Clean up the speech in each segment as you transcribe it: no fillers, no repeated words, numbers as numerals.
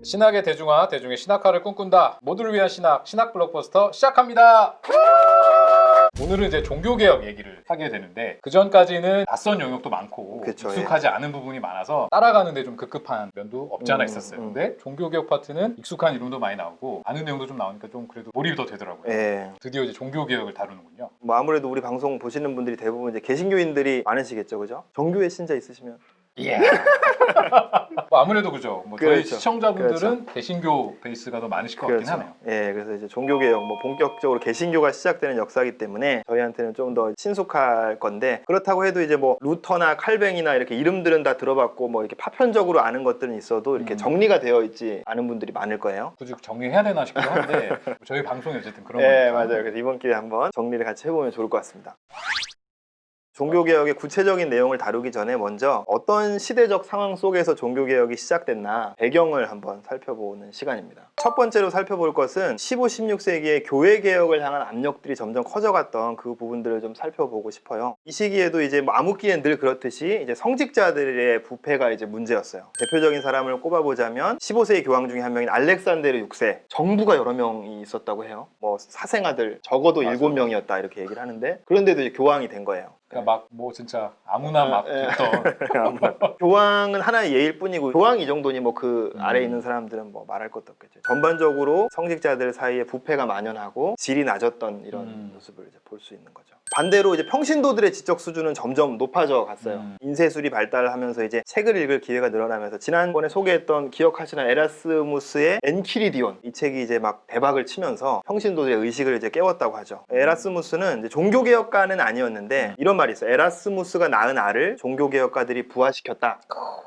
신학의 대중화, 대중의 신학화를 꿈꾼다. 모두를 위한 신학, 신학 블록버스터 시작합니다. 오늘은 이제 종교개혁 얘기를 하게 되는데 그 전까지는 낯선 영역도 많고 그쵸, 익숙하지 않은 부분이 많아서 따라가는데 좀 급급한 면도 없지 않아 있었어요. 근데 종교개혁 파트는 익숙한 이론도 많이 나오고 아는 내용도 좀 나오니까 좀 그래도 몰입이 더 되더라고요. 예. 드디어 이제 종교개혁을 다루는군요. 뭐 아무래도 우리 방송 보시는 분들이 대부분 이제 개신교인들이 많으시겠죠, 그죠? 종교의 신자 있으시면 예. 뭐 아무래도 그죠. 뭐 저희 그렇죠. 시청자분들은 개신교 베이스가 더 많으실 것 같긴 하네요. 예, 그래서 이제 종교개혁, 뭐 본격적으로 개신교가 시작되는 역사이기 때문에 저희한테는 좀 더 친숙할 건데 그렇다고 해도 이제 뭐 루터나 칼뱅이나 이렇게 이름들은 다 들어봤고 뭐 이렇게 파편적으로 아는 것들은 있어도 이렇게 정리가 되어 있지 않은 분들이 많을 거예요. 굳이 정리해야 되나 싶기도 한데 저희 방송이 어쨌든 그런 예, 거니까. 맞아요. 그래서 이번 기회에 한번 정리를 같이 해보면 좋을 것 같습니다. 종교개혁의 구체적인 내용을 다루기 전에 먼저 어떤 시대적 상황 속에서 종교개혁이 시작됐나 배경을 한번 살펴보는 시간입니다. 첫 번째로 살펴볼 것은 15, 16세기의 교회개혁을 향한 압력들이 점점 커져갔던 그 부분들을 좀 살펴보고 싶어요. 이 시기에도 이제 뭐 암흑기엔 늘 그렇듯이 이제 성직자들의 부패가 이제 문제였어요. 대표적인 사람을 꼽아보자면 15세기 교황 중에 한 명인 알렉산데르 6세, 정부가 여러 명이 있었다고 해요. 뭐 사생아들 적어도 7명이었다 이렇게 얘기를 하는데 그런데도 이제 교황이 된 거예요. 그러니까 막 뭐 진짜 아무나 막 됐던 교황은 하나의 예일 뿐이고 교황 이 정도니 뭐 그 아래에 있는 사람들은 뭐 말할 것도 없겠죠. 전반적으로 성직자들 사이에 부패가 만연하고 질이 낮았던 이런 모습을 이제 볼 수 있는 거죠. 반대로 이제 평신도들의 지적 수준은 점점 높아져 갔어요. 인쇄술이 발달하면서 이제 책을 읽을 기회가 늘어나면서 지난번에 소개했던 기억하시는 에라스무스의 엔키리디온 이 책이 이제 막 대박을 치면서 평신도들의 의식을 이제 깨웠다고 하죠. 에라스무스는 이제 종교개혁가는 아니었는데 이런 말이 있어요. 에라스무스가 낳은 알을 종교개혁가들이 부화시켰다.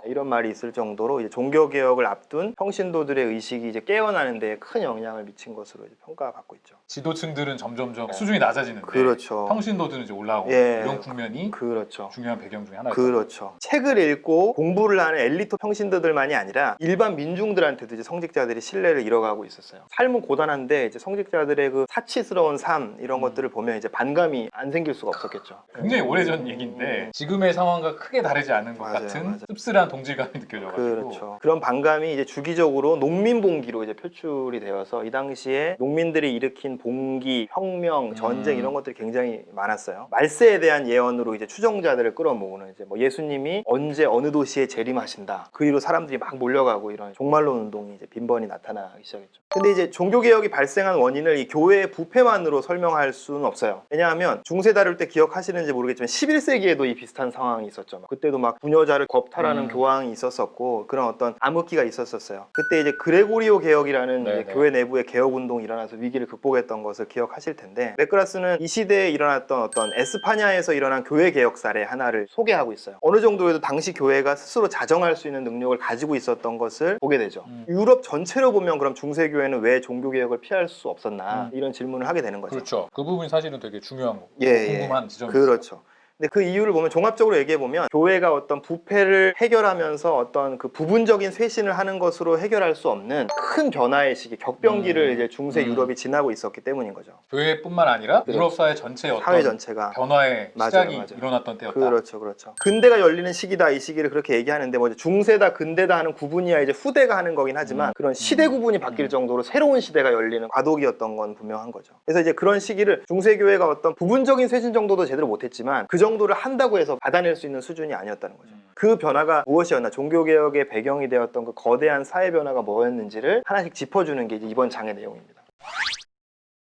이런 말이 있을 정도로 이제 종교개혁을 앞둔 평신도들의 의식이 이제 깨어나는 데 큰 영향을 미친 것으로 이제 평가받고 있죠. 지도층들은 점점점 수준이 낮아지는데 그렇죠. 평신도들은 이제 올라오고 예. 이런 국면이 그렇죠. 중요한 배경 중에 하나죠. 그렇죠. 책을 읽고 공부를 하는 엘리트 평신도들만이 아니라 일반 민중들한테도 이제 성직자들이 신뢰를 잃어가고 있었어요. 삶은 고단한데 이제 성직자들의 그 사치스러운 삶 이런 것들을 보면 이제 반감이 안 생길 수가 없었겠죠. 굉장히 오래전 얘기인데 지금의 상황과 크게 다르지 않은 것 맞아요, 같은 맞아요. 씁쓸한 동질감이 느껴져가지고 그렇죠. 그런 반감이 이제 주기적으로 농민봉기로 이제 표출이 되어서 이 당시에 농민들이 일으킨 봉기, 혁명, 전쟁 이런 것들이 굉장히 많았어요. 말세에 대한 예언으로 이제 추종자들을 끌어모으는 이제 뭐 예수님이 언제 어느 도시에 재림하신다. 그 이후로 사람들이 막 몰려가고 이런 종말론 운동이 이제 빈번히 나타나기 시작했죠. 근데 이제 종교개혁이 발생한 원인을 이 교회의 부패만으로 설명할 수는 없어요. 왜냐하면 중세 다룰 때 기억하시는지 모르겠지만 11세기에도 이 비슷한 상황이 있었죠. 그때도 막 부녀자를 겁탈하는 교황이 있었었고 그런 어떤 암흑기가 있었었어요. 그때 이제 그레고리오 개혁이라는 이제 교회 내부의 개혁 운동이 일어나서 위기를 극복했던 것을 기억하실 텐데 맥그라스는 이 시대에 일어났던 어떤 에스파냐에서 일어난 교회 개혁 사례 하나를 소개하고 있어요. 어느 정도에도 당시 교회가 스스로 자정할 수 있는 능력을 가지고 있었던 것을 보게 되죠. 유럽 전체로 보면 그럼 중세교회는 왜 종교개혁을 피할 수 없었나 이런 질문을 하게 되는 거죠. 그렇죠. 그 부분이 사실은 되게 중요한 거고 궁금한 지점이 그렇죠. 근데 그 이유를 보면 종합적으로 얘기해 보면 교회가 어떤 부패를 해결하면서 어떤 그 부분적인 쇄신을 하는 것으로 해결할 수 없는 큰 변화의 시기, 격변기를 이제 중세 유럽이 지나고 있었기 때문인 거죠. 교회뿐만 아니라 유럽 사회 전체의 어떤 사회 전체가 변화의 시작이 맞아요. 일어났던 때였다. 그렇죠. 근대가 열리는 시기다 이 시기를 그렇게 얘기하는데 뭐 중세다 근대다 하는 구분이야 이제 후대가 하는 거긴 하지만 그런 시대 구분이 바뀔 정도로 새로운 시대가 열리는 과도기였던 건 분명한 거죠. 그래서 이제 그런 시기를 중세 교회가 어떤 부분적인 쇄신 정도도 제대로 못했지만 그 정도를 한다고 해서 받아낼 수 있는 수준이 아니었다는 거죠. 그 변화가 무엇이었나, 종교개혁의 배경이 되었던 그 거대한 사회 변화가 뭐였는지를 하나씩 짚어주는 게 이제 이번 장의 내용입니다.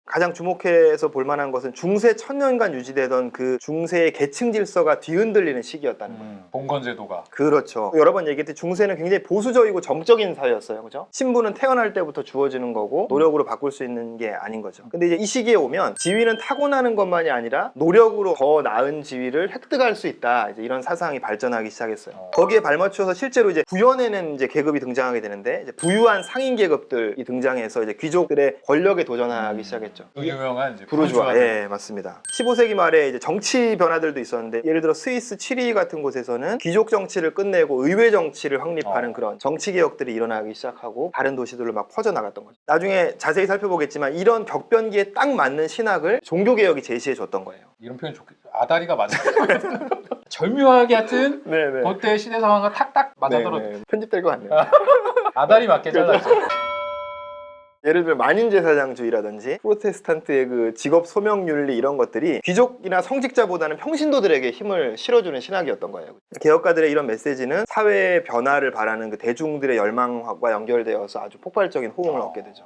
가장 주목해서 볼 만한 것은 중세 1000년간 유지되던 그 중세의 계층 질서가 뒤흔들리는 시기였다는 거예요. 봉건제도가. 그렇죠. 여러 번 얘기했듯이 중세는 굉장히 보수적이고 정적인 사회였어요. 그죠? 신분은 태어날 때부터 주어지는 거고 노력으로 바꿀 수 있는 게 아닌 거죠. 근데 이제 이 시기에 오면 지위는 타고나는 것만이 아니라 노력으로 더 나은 지위를 획득할 수 있다. 이제 이런 사상이 발전하기 시작했어요. 거기에 발맞춰서 실제로 이제 구현에는 이제 계급이 등장하게 되는데 이제 부유한 상인 계급들이 등장해서 이제 귀족들의 권력에 도전하기 시작했죠. 그 유명한 이제 부르주아. 예, 맞습니다. 15세기 말에 이제 정치 변화들도 있었는데 예를 들어 스위스 취리 같은 곳에서는 귀족 정치를 끝내고 의회 정치를 확립하는 그런 정치 개혁들이 일어나기 시작하고 다른 도시들로 막 퍼져나갔던 거죠. 나중에 자세히 살펴보겠지만 이런 격변기에 딱 맞는 신학을 종교 개혁이 제시해 줬던 거예요. 이런 표현 좋겠죠. 아다리가 맞아. 절묘하게 하여튼 네네. 그때 시대 상황과 탁탁 맞아떨어져. 편집될 것 같네요. 아다리 맞게 잘랐죠. 예를 들어 만인제사장주의라든지 프로테스탄트의 그 직업 소명윤리 이런 것들이 귀족이나 성직자보다는 평신도들에게 힘을 실어주는 신학이었던 거예요. 개혁가들의 이런 메시지는 사회의 변화를 바라는 그 대중들의 열망과 연결되어서 아주 폭발적인 호응을 얻게 되죠.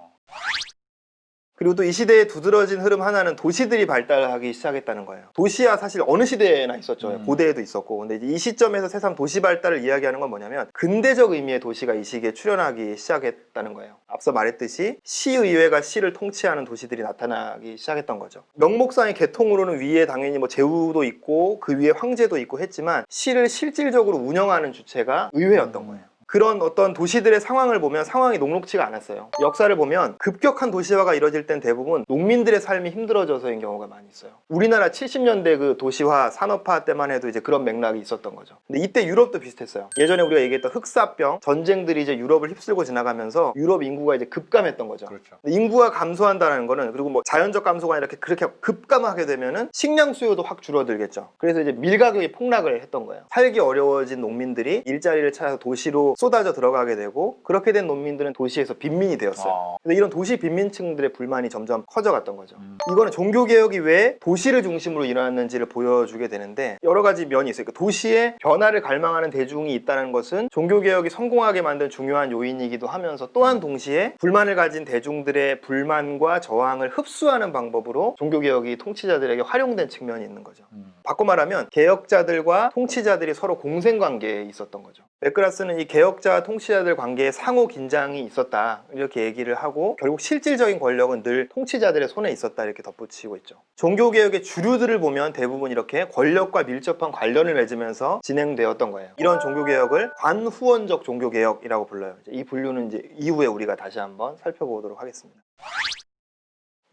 그리고 또 이 시대에 두드러진 흐름 하나는 도시들이 발달하기 시작했다는 거예요. 도시야 사실 어느 시대에나 있었죠. 고대에도 있었고. 근데 이제 이 시점에서 새삼 도시 발달을 이야기하는 건 뭐냐면 근대적 의미의 도시가 이 시기에 출현하기 시작했다는 거예요. 앞서 말했듯이 시의회가 시를 통치하는 도시들이 나타나기 시작했던 거죠. 명목상의 계통으로는 위에 당연히 뭐 제후도 있고 그 위에 황제도 있고 했지만 시를 실질적으로 운영하는 주체가 의회였던 거예요. 그런 어떤 도시들의 상황을 보면 상황이 녹록지가 않았어요. 역사를 보면 급격한 도시화가 이뤄질 땐 대부분 농민들의 삶이 힘들어져서인 경우가 많이 있어요. 우리나라 70년대 그 도시화, 산업화 때만 해도 이제 그런 맥락이 있었던 거죠. 근데 이때 유럽도 비슷했어요. 예전에 우리가 얘기했던 흑사병, 전쟁들이 이제 유럽을 휩쓸고 지나가면서 유럽 인구가 이제 급감했던 거죠. 그렇죠. 근데 인구가 감소한다는 거는 그리고 뭐 자연적 감소가 이렇게 그렇게 급감하게 되면은 식량 수요도 확 줄어들겠죠. 그래서 이제 밀가격이 폭락을 했던 거예요. 살기 어려워진 농민들이 일자리를 찾아서 도시로 쏟아져 들어가게 되고 그렇게 된 농민들은 도시에서 빈민이 되었어요. 근데 이런 도시 빈민층들의 불만이 점점 커져갔던 거죠. 이거는 종교개혁이 왜 도시를 중심으로 일어났는지를 보여주게 되는데 여러 가지 면이 있어요. 그러니까 도시에 변화를 갈망하는 대중이 있다는 것은 종교개혁이 성공하게 만든 중요한 요인이기도 하면서 또한 동시에 불만을 가진 대중들의 불만과 저항을 흡수하는 방법으로 종교개혁이 통치자들에게 활용된 측면이 있는 거죠. 바꿔 말하면 개혁자들과 통치자들이 서로 공생관계에 있었던 거죠. 맥그라스는 이 개혁자와 통치자들 관계에 상호 긴장이 있었다 이렇게 얘기를 하고 결국 실질적인 권력은 늘 통치자들의 손에 있었다 이렇게 덧붙이고 있죠. 종교개혁의 주류들을 보면 대부분 이렇게 권력과 밀접한 관련을 맺으면서 진행되었던 거예요. 이런 종교개혁을 관후원적 종교개혁이라고 불러요. 이 분류는 이제 이후에 우리가 다시 한번 살펴보도록 하겠습니다.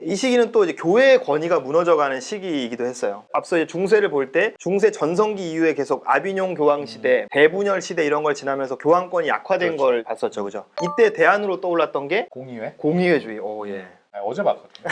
이 시기는 또 이제 교회의 권위가 무너져가는 시기이기도 했어요. 앞서 이제 중세를 볼 때 중세 전성기 이후에 계속 아비뇽 교황 시대, 대분열 시대 이런 걸 지나면서 교황권이 약화된 그렇죠. 걸 봤었죠, 그죠? 이때 대안으로 떠올랐던 게 공의회? 공의회주의. 오, 예. 어제 봤거든요.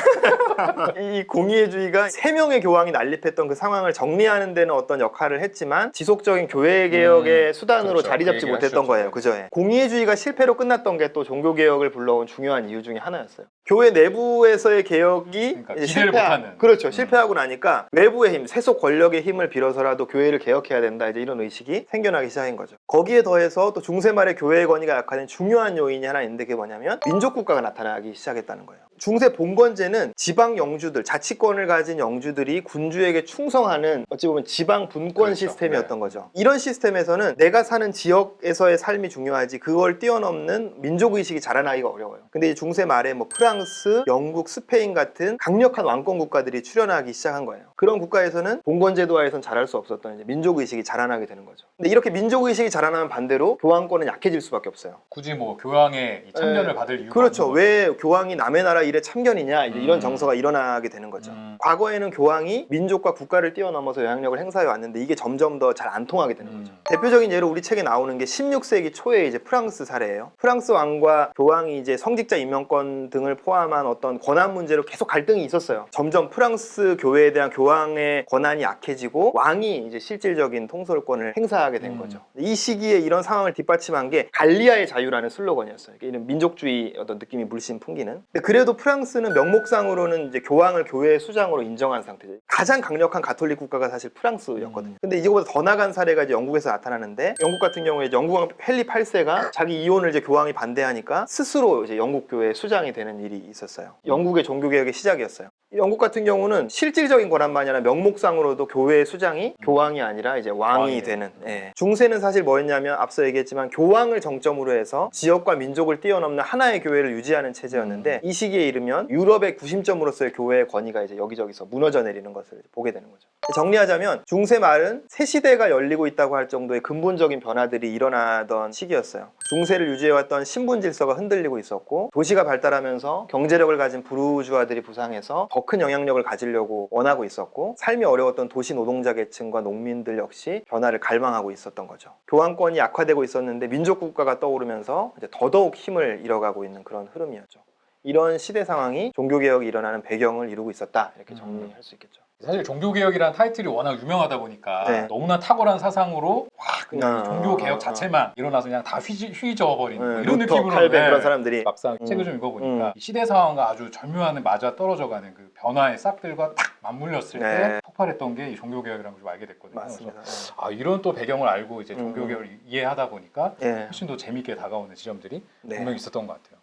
이 공의회주의가 3명의 교황이 난립했던 그 상황을 정리하는 데는 어떤 역할을 했지만 지속적인 교회개혁의 수단으로 그렇죠. 자리 잡지 그 얘기를 못했던 하셨죠. 거예요. 그죠? 예. 공의회주의가 실패로 끝났던 게 또 종교개혁을 불러온 중요한 이유 중에 하나였어요. 교회 내부에서의 개혁이 그러니까 이제 기대를 못하는. 그렇죠. 실패하고 나니까 외부의 힘, 세속 권력의 힘을 빌어서라도 교회를 개혁해야 된다. 이제 이런 의식이 생겨나기 시작한 거죠. 거기에 더해서 또 중세 말에 교회의 권위가 약화된 중요한 요인이 하나 있는데 그게 뭐냐면 민족국가가 나타나기 시작했다는 거예요. 중세 봉건제는 지방 영주들, 자치권을 가진 영주들이 군주에게 충성하는 어찌 보면 지방 분권 그렇죠. 시스템이었던 거죠. 이런 시스템에서는 내가 사는 지역에서의 삶이 중요하지 그걸 뛰어넘는 민족의식이 자라나기가 어려워요. 근데 이 중세 말에 뭐 프랑스, 영국, 스페인 같은 강력한 왕권 국가들이 출현하기 시작한 거예요. 그런 국가에서는 봉건제도 하에선 자랄 수 없었던 이제 민족의식이 자라나게 되는 거죠. 근데 이렇게 민족의식이 자라나면 반대로 교황권은 약해질 수밖에 없어요. 굳이 뭐 교황의 이 참견을 받을 이유가 그렇죠. 없는 왜 교황이 남의 나라 일에 참견이냐 이제 이런 정서가 일어나게 되는 거죠. 과거에는 교황이 민족과 국가를 뛰어넘어서 영향력을 행사해 왔는데 이게 점점 더 잘 안 통하게 되는 거죠. 대표적인 예로 우리 책에 나오는 게 16세기 초에 이제 프랑스 사례예요. 프랑스 왕과 교황이 이제 성직자 임명권 등을 포함한 어떤 권한 문제로 계속 갈등이 있었어요. 점점 프랑스 교회에 대한 교황의 권한이 약해지고 왕이 이제 실질적인 통솔권을 행사하게 된 거죠. 이 시기에 이런 상황을 뒷받침한 게 갈리아의 자유라는 슬로건이었어요. 이런 민족주의 어떤 느낌이 물씬 풍기는. 근데 그래도 프랑스는 명목상으로는 이제 교황을 교회의 수장으로 인정한 상태죠. 가장 강력한 가톨릭 국가가 사실 프랑스였거든요. 근데 이거보다 더 나간 사례가 이제 영국에서 나타나는데 영국 같은 경우에 이제 영국 왕 헨리 8세가 자기 이혼을 이제 교황이 반대하니까 스스로 이제 영국 교회의 수장이 되는 일이 있었어요. 영국의 종교개혁의 시작이었어요. 영국 같은 경우는 실질적인 권한만이 아니라 명목상으로도 교회의 수장이 교황이 아니라 이제 왕이 되는. 예. 중세는 사실 뭐였냐면 앞서 얘기했지만 교황을 정점으로 해서 지역과 민족을 뛰어넘는 하나의 교회를 유지하는 체제였는데 이 시기에 이르면 유럽의 구심점으로서의 교회의 권위가 이제 여기저기서 무너져 내리는 것을 보게 되는 거죠. 정리하자면 중세 말은 새 시대가 열리고 있다고 할 정도의 근본적인 변화들이 일어나던 시기였어요. 중세를 유지해왔던 신분 질서가 흔들리고 있었고 도시가 발달하면서 경제력을 가진 부르주아들이 부상해서 더 큰 영향력을 가지려고 원하고 있었고 삶이 어려웠던 도시 노동자 계층과 농민들 역시 변화를 갈망하고 있었던 거죠. 교황권이 약화되고 있었는데 민족국가가 떠오르면서 이제 더더욱 힘을 잃어가고 있는 그런 흐름이었죠. 이런 시대 상황이 종교개혁이 일어나는 배경을 이루고 있었다 이렇게 정리할 수 있겠죠. 사실 종교개혁이라는 타이틀이 워낙 유명하다 보니까 네. 너무나 탁월한 사상으로 와 그냥 종교개혁 자체만 일어나서 그냥 다 휘저어버리는 뭐 이런 루터, 느낌으로 칼뱅 그런 사람들이 막상 책을 좀 읽어보니까 이 시대 상황과 아주 절묘한 맞아 떨어져가는 그 변화의 싹들과 딱 맞물렸을 때 폭발했던 게 이 종교개혁이라는 걸 좀 알게 됐거든요. 맞습니다. 그래서 이런 또 배경을 알고 이제 종교개혁을 이해하다 보니까 예. 훨씬 더 재밌게 다가오는 지점들이 네. 분명히 있었던 것 같아요.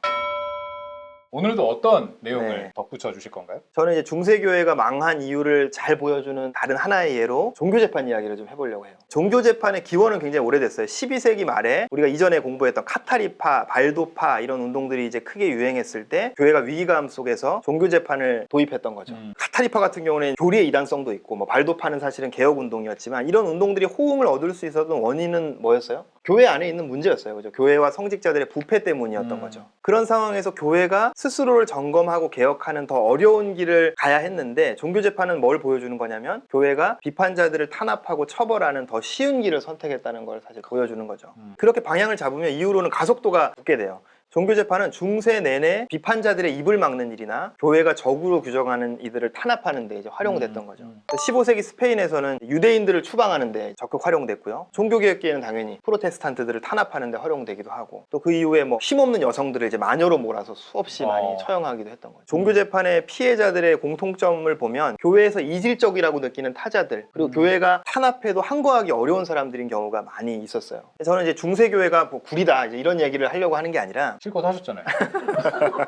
오늘도 어떤 내용을 네. 덧붙여 주실 건가요? 저는 이제 중세교회가 망한 이유를 잘 보여주는 다른 하나의 예로 종교재판 이야기를 좀 해보려고 해요. 종교재판의 기원은 굉장히 오래됐어요. 12세기 말에 우리가 이전에 공부했던 카타리파, 발도파 이런 운동들이 이제 크게 유행했을 때 교회가 위기감 속에서 종교재판을 도입했던 거죠. 카타리파 같은 경우는 교리의 이단성도 있고 뭐 발도파는 사실은 개혁운동이었지만 이런 운동들이 호응을 얻을 수 있었던 원인은 뭐였어요? 교회 안에 있는 문제였어요. 그죠? 교회와 성직자들의 부패 때문이었던 거죠. 그런 상황에서 교회가 스스로를 점검하고 개혁하는 더 어려운 길을 가야 했는데 종교재판은 뭘 보여주는 거냐면 교회가 비판자들을 탄압하고 처벌하는 더 쉬운 길을 선택했다는 걸 사실 보여주는 거죠. 그렇게 방향을 잡으면 이후로는 가속도가 붙게 돼요. 종교재판은 중세 내내 비판자들의 입을 막는 일이나 교회가 적으로 규정하는 이들을 탄압하는 데 이제 활용됐던 거죠. 15세기 스페인에서는 유대인들을 추방하는 데 적극 활용됐고요. 종교개혁기에는 당연히 프로테스탄트들을 탄압하는 데 활용되기도 하고 또 그 이후에 뭐 힘없는 여성들을 이제 마녀로 몰아서 수없이 많이 처형하기도 했던 거죠. 종교재판의 피해자들의 공통점을 보면 교회에서 이질적이라고 느끼는 타자들 그리고 교회가 탄압해도 항거하기 어려운 사람들인 경우가 많이 있었어요. 저는 이제 중세교회가 뭐 구리다 이제 이런 얘기를 하려고 하는 게 아니라 실컷 하셨잖아요.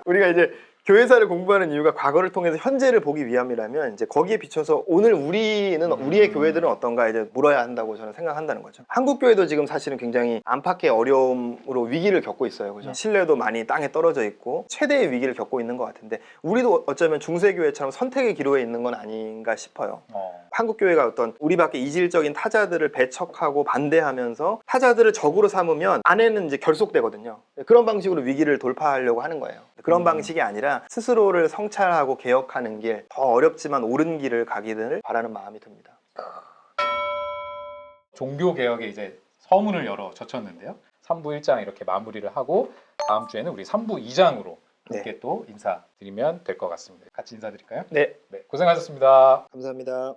우리가 이제 교회사를 공부하는 이유가 과거를 통해서 현재를 보기 위함이라면 이제 거기에 비춰서 오늘 우리의 교회들은 어떤가 이제 물어야 한다고 저는 생각한다는 거죠. 한국 교회도 지금 사실은 굉장히 안팎의 어려움으로 위기를 겪고 있어요. 그죠? 신뢰도 많이 땅에 떨어져 있고 최대의 위기를 겪고 있는 것 같은데 우리도 어쩌면 중세교회처럼 선택의 기로에 있는 건 아닌가 싶어요. 한국 교회가 어떤 우리밖에 이질적인 타자들을 배척하고 반대하면서 타자들을 적으로 삼으면 안에는 이제 결속되거든요. 그런 방식으로 위기를 돌파하려고 하는 거예요. 그런 방식이 아니라 스스로를 성찰하고 개혁하는 길, 더 어렵지만 옳은 길을 가기를 바라는 마음이 듭니다. 종교개혁의 이제 서문을 열어 젖혔는데요. 3부 1장 이렇게 마무리를 하고 다음 주에는 우리 3부 2장으로 함께 또 인사드리면 될 것 같습니다. 같이 인사드릴까요? 네. 네, 고생하셨습니다. 감사합니다.